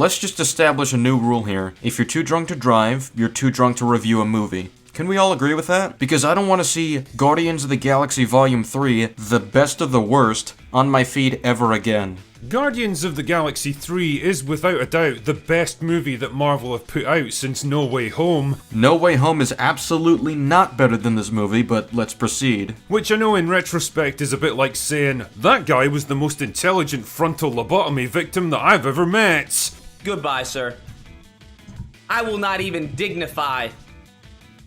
Let's just establish a new rule here. If you're too drunk to drive, you're too drunk to review a movie. Can we all agree with that? Because I don't want to see Guardians of the Galaxy Volume 3, the best of the worst, on my feed ever again. Guardians of the Galaxy 3 is without a doubt the best movie that Marvel have put out since No Way Home. No Way Home is absolutely not better than this movie, but let's proceed. Which I know in retrospect is a bit like saying, that guy was the most intelligent frontal lobotomy victim that I've ever met. Goodbye, sir. I will not even dignify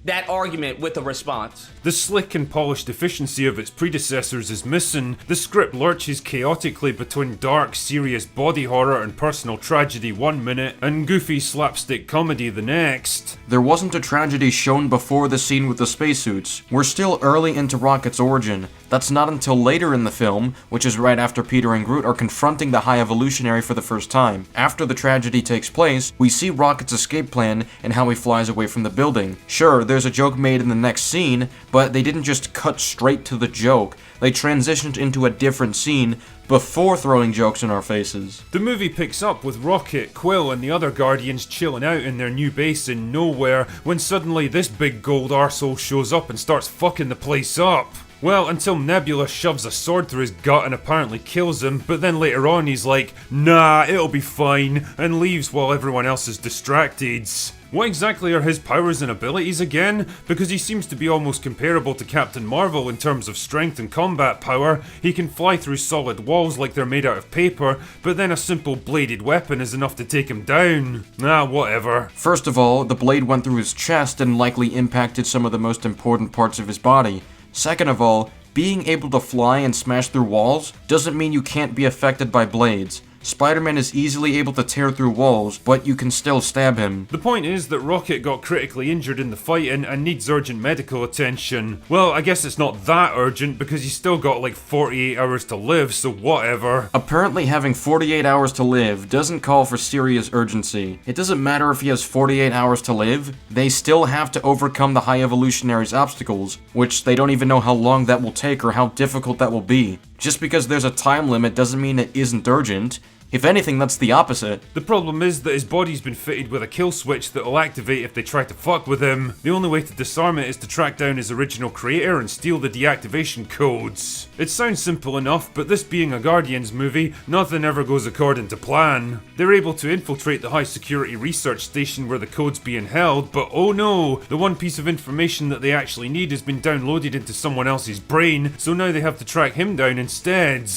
that argument with a response. The slick and polished efficiency of its predecessors is missing. The script lurches chaotically between dark, serious body horror and personal tragedy one minute, and goofy slapstick comedy the next. There wasn't a tragedy shown before the scene with the spacesuits. We're still early into Rocket's origin. That's not until later in the film, which is right after Peter and Groot are confronting the High Evolutionary for the first time. After the tragedy takes place, we see Rocket's escape plan and how he flies away from the building. Sure, there's a joke made in the next scene, but they didn't just cut straight to the joke. They transitioned into a different scene before throwing jokes in our faces. The movie picks up with Rocket, Quill, and the other Guardians chilling out in their new base in nowhere when suddenly this big gold arsehole shows up and starts fucking the place up. Well, until Nebula shoves a sword through his gut and apparently kills him, but then later on he's like, nah, it'll be fine, and leaves while everyone else is distracted. What exactly are his powers and abilities again? Because he seems to be almost comparable to Captain Marvel in terms of strength and combat power. He can fly through solid walls like they're made out of paper, but then a simple bladed weapon is enough to take him down. Ah, whatever. First of all, the blade went through his chest and likely impacted some of the most important parts of his body. Second of all, being able to fly and smash through walls doesn't mean you can't be affected by blades. Spider-Man is easily able to tear through walls, but you can still stab him. The point is that Rocket got critically injured in the fighting and needs urgent medical attention. Well, I guess it's not that urgent because he's still got like 48 hours to live, so whatever. Apparently having 48 hours to live doesn't call for serious urgency. It doesn't matter if he has 48 hours to live, they still have to overcome the High Evolutionary's obstacles, which they don't even know how long that will take or how difficult that will be. Just because there's a time limit doesn't mean it isn't urgent. If anything, that's the opposite. The problem is that his body's been fitted with a kill switch that'll activate if they try to fuck with him. The only way to disarm it is to track down his original creator and steal the deactivation codes. It sounds simple enough, but this being a Guardians movie, nothing ever goes according to plan. They're able to infiltrate the high security research station where the code's being held, but oh no, the one piece of information that they actually need has been downloaded into someone else's brain, so now they have to track him down instead.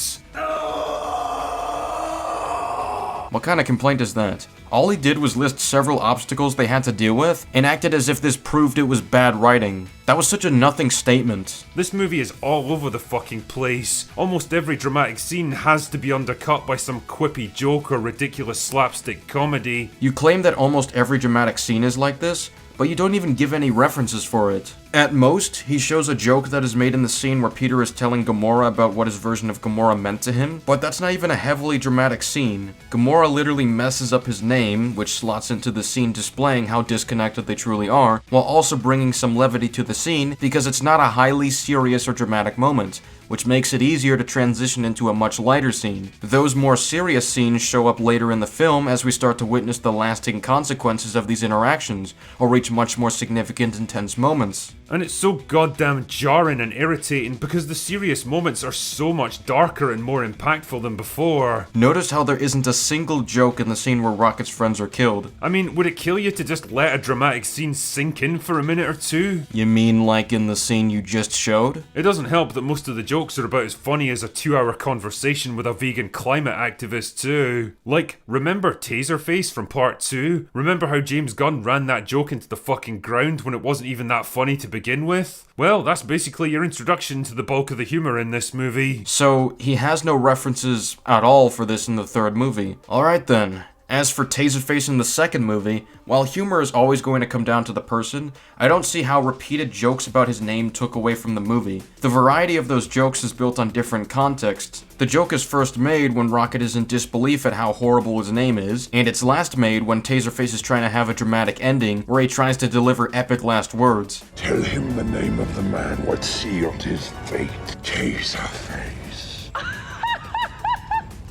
What kind of complaint is that? All he did was list several obstacles they had to deal with, and acted as if this proved it was bad writing. That was such a nothing statement. This movie is all over the fucking place. Almost every dramatic scene has to be undercut by some quippy joke or ridiculous slapstick comedy. You claim that almost every dramatic scene is like this, but you don't even give any references for it. At most, he shows a joke that is made in the scene where Peter is telling Gamora about what his version of Gamora meant to him, but that's not even a heavily dramatic scene. Gamora literally messes up his name, which slots into the scene displaying how disconnected they truly are, while also bringing some levity to the scene because it's not a highly serious or dramatic moment, which makes it easier to transition into a much lighter scene. Those more serious scenes show up later in the film as we start to witness the lasting consequences of these interactions, or reach much more significant, intense moments. And it's so goddamn jarring and irritating because the serious moments are so much darker and more impactful than before. Notice how there isn't a single joke in the scene where Rocket's friends are killed. I mean, would it kill you to just let a dramatic scene sink in for a minute or two? You mean like in the scene you just showed? It doesn't help that most of the jokes are about as funny as a 2-hour conversation with a vegan climate activist too. Like, remember Taserface from part 2? Remember how James Gunn ran that joke into the fucking ground when it wasn't even that funny to begin with? Well, that's basically your introduction to the bulk of the humor in this movie. So, he has no references at all for this in the third movie. Alright then. As for Taserface in the second movie, while humor is always going to come down to the person, I don't see how repeated jokes about his name took away from the movie. The variety of those jokes is built on different contexts. The joke is first made when Rocket is in disbelief at how horrible his name is, and it's last made when Taserface is trying to have a dramatic ending where he tries to deliver epic last words. Tell him the name of the man what sealed his fate. Taserface.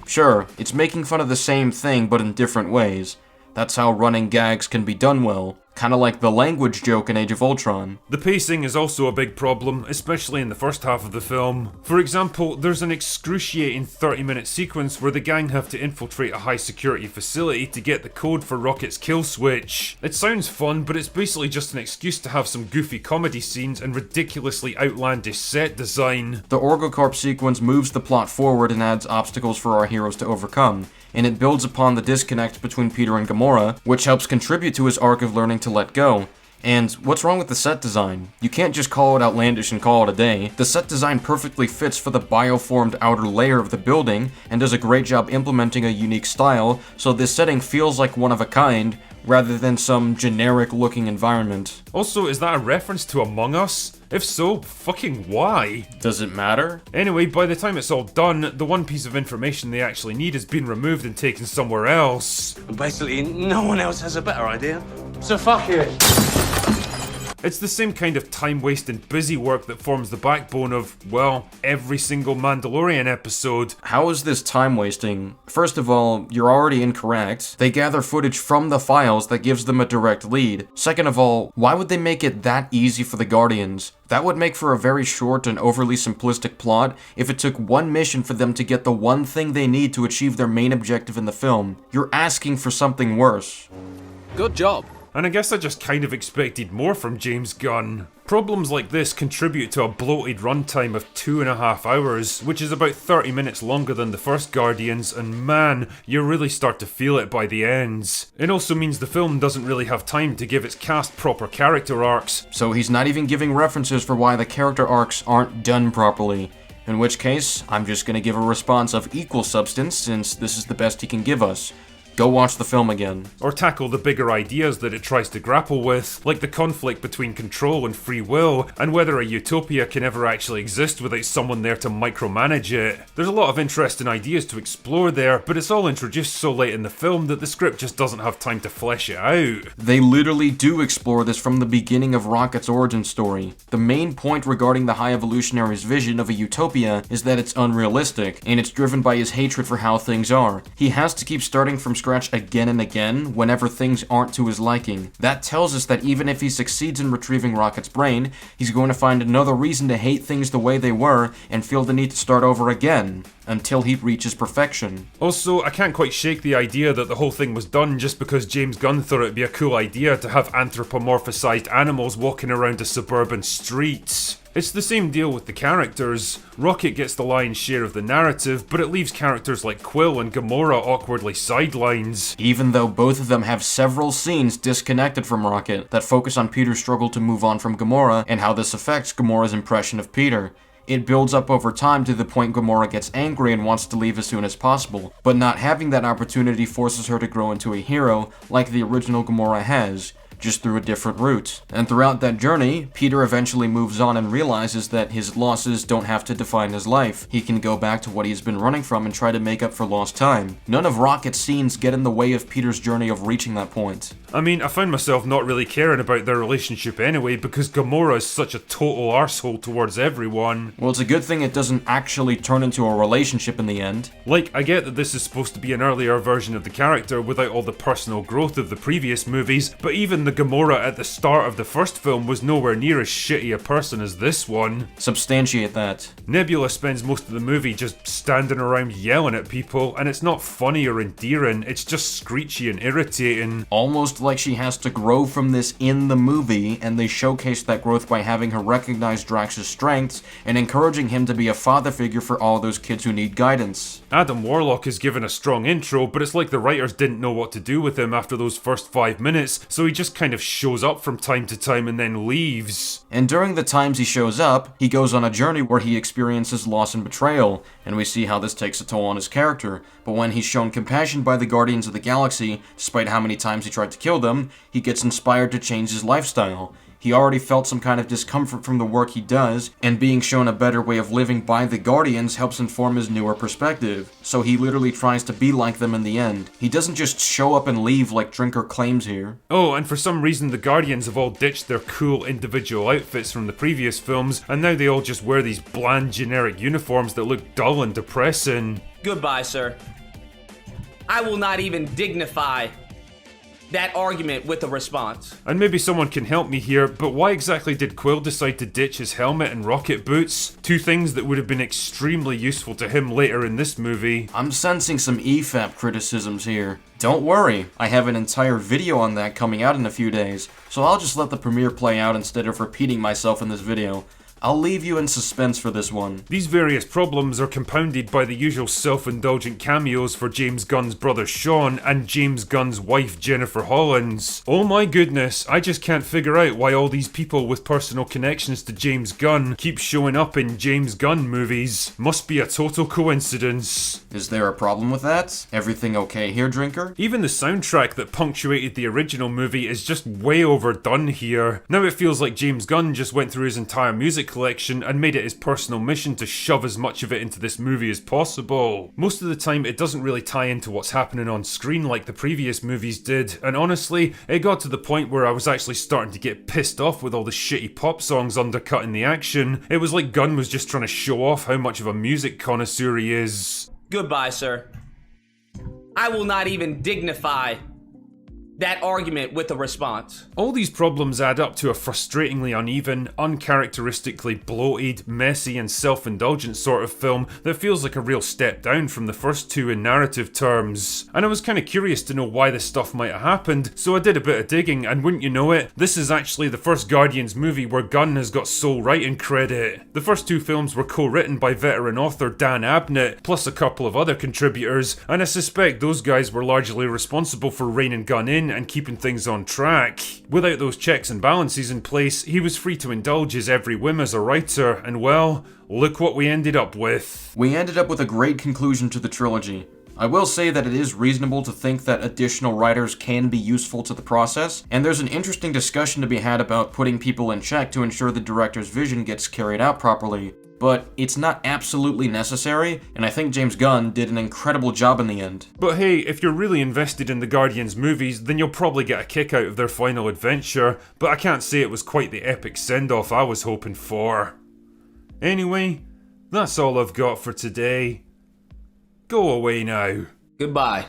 Sure, it's making fun of the same thing but in different ways. That's how running gags can be done well. Kinda like the language joke in Age of Ultron. The pacing is also a big problem, especially in the first half of the film. For example, there's an excruciating 30-minute sequence where the gang have to infiltrate a high-security facility to get the code for Rocket's kill switch. It sounds fun, but it's basically just an excuse to have some goofy comedy scenes and ridiculously outlandish set design. The Orgocorp sequence moves the plot forward and adds obstacles for our heroes to overcome, and it builds upon the disconnect between Peter and Gamora, which helps contribute to his arc of learning to let go. And what's wrong with the set design? You can't just call it outlandish and call it a day. The set design perfectly fits for the bioformed outer layer of the building and does a great job implementing a unique style, so this setting feels like one of a kind, rather than some generic looking environment. Also, is that a reference to Among Us? If so, fucking why? Does it matter? Anyway, by the time it's all done, the one piece of information they actually need has been removed and taken somewhere else. Basically, no one else has a better idea, so fuck it. It's the same kind of time-wasting busy work that forms the backbone of, well, every single Mandalorian episode. How is this time wasting? First of all, you're already incorrect. They gather footage from the files that gives them a direct lead. Second of all, why would they make it that easy for the Guardians? That would make for a very short and overly simplistic plot if it took one mission for them to get the one thing they need to achieve their main objective in the film. You're asking for something worse. Good job. And I guess I just kind of expected more from James Gunn. Problems like this contribute to a bloated runtime of 2.5 hours, which is about 30 minutes longer than the first Guardians, and man, you really start to feel it by the ends. It also means the film doesn't really have time to give its cast proper character arcs. So he's not even giving references for why the character arcs aren't done properly. In which case, I'm just gonna give a response of equal substance since this is the best he can give us. Go watch the film again. Or tackle the bigger ideas that it tries to grapple with, like the conflict between control and free will, and whether a utopia can ever actually exist without someone there to micromanage it. There's a lot of interesting ideas to explore there, but it's all introduced so late in the film that the script just doesn't have time to flesh it out. They literally do explore this from the beginning of Rocket's origin story. The main point regarding the High Evolutionary's vision of a utopia is that it's unrealistic, and it's driven by his hatred for how things are. He has to keep starting from scratch again and again whenever things aren't to his liking. That tells us that even if he succeeds in retrieving Rocket's brain, he's going to find another reason to hate things the way they were and feel the need to start over again, until he reaches perfection. Also, I can't quite shake the idea that the whole thing was done just because James Gunn thought it'd be a cool idea to have anthropomorphized animals walking around a suburban street. It's the same deal with the characters. Rocket gets the lion's share of the narrative, but it leaves characters like Quill and Gamora awkwardly sidelines. Even though both of them have several scenes disconnected from Rocket that focus on Peter's struggle to move on from Gamora and how this affects Gamora's impression of Peter. It builds up over time to the point Gamora gets angry and wants to leave as soon as possible, but not having that opportunity forces her to grow into a hero like the original Gamora has, just through a different route. And throughout that journey, Peter eventually moves on and realizes that his losses don't have to define his life. He can go back to what he's been running from and try to make up for lost time. None of Rocket's scenes get in the way of Peter's journey of reaching that point. I mean, I found myself not really caring about their relationship anyway because Gamora is such a total arsehole towards everyone. Well, it's a good thing it doesn't actually turn into a relationship in the end. Like, I get that this is supposed to be an earlier version of the character without all the personal growth of the previous movies, but even the Gamora at the start of the first film was nowhere near as shitty a person as this one. Substantiate that. Nebula spends most of the movie just standing around yelling at people, and it's not funny or endearing, it's just screechy and irritating. Almost like she has to grow from this in the movie, and they showcase that growth by having her recognize Drax's strengths and encouraging him to be a father figure for all those kids who need guidance. Adam Warlock is given a strong intro, but it's like the writers didn't know what to do with him after those first 5 minutes, so he just kind of shows up from time to time and then leaves. And during the times he shows up, he goes on a journey where he experiences loss and betrayal, and we see how this takes a toll on his character. But when he's shown compassion by the Guardians of the Galaxy, despite how many times he tried to kill them, he gets inspired to change his lifestyle. He already felt some kind of discomfort from the work he does, and being shown a better way of living by the Guardians helps inform his newer perspective. So he literally tries to be like them in the end. He doesn't just show up and leave like Drinker claims here. Oh, and for some reason the Guardians have all ditched their cool individual outfits from the previous films, and now they all just wear these bland generic uniforms that look dull and depressing. Goodbye, sir. I will not even dignify that argument with a response. And maybe someone can help me here, but why exactly did Quill decide to ditch his helmet and rocket boots? Two things that would have been extremely useful to him later in this movie. I'm sensing some EFAP criticisms here. Don't worry, I have an entire video on that coming out in a few days, so I'll just let the premiere play out instead of repeating myself in this video. I'll leave you in suspense for this one. These various problems are compounded by the usual self-indulgent cameos for James Gunn's brother Sean and James Gunn's wife Jennifer Hollins. Oh my goodness, I just can't figure out why all these people with personal connections to James Gunn keep showing up in James Gunn movies. Must be a total coincidence. Is there a problem with that? Everything okay here, drinker? Even the soundtrack that punctuated the original movie is just way overdone here. Now it feels like James Gunn just went through his entire music collection and made it his personal mission to shove as much of it into this movie as possible. Most of the time it doesn't really tie into what's happening on screen like the previous movies did, and honestly, it got to the point where I was actually starting to get pissed off with all the shitty pop songs undercutting the action. It was like Gunn was just trying to show off how much of a music connoisseur he is. Goodbye, sir. I will not even dignify that argument with a response. All these problems add up to a frustratingly uneven, uncharacteristically bloated, messy and self-indulgent sort of film that feels like a real step down from the first two in narrative terms. And I was kind of curious to know why this stuff might have happened, so I did a bit of digging, and wouldn't you know it, this is actually the first Guardians movie where Gunn has got sole writing credit. The first two films were co-written by veteran author Dan Abnett, plus a couple of other contributors, and I suspect those guys were largely responsible for reining Gunn in and keeping things on track. Without those checks and balances in place, he was free to indulge his every whim as a writer, and well, look what we ended up with. We ended up with a great conclusion to the trilogy. I will say that it is reasonable to think that additional writers can be useful to the process, and there's an interesting discussion to be had about putting people in check to ensure the director's vision gets carried out properly. But it's not absolutely necessary, and I think James Gunn did an incredible job in the end. But hey, if you're really invested in the Guardians movies, then you'll probably get a kick out of their final adventure, but I can't say it was quite the epic send-off I was hoping for. Anyway, that's all I've got for today. Go away now. Goodbye.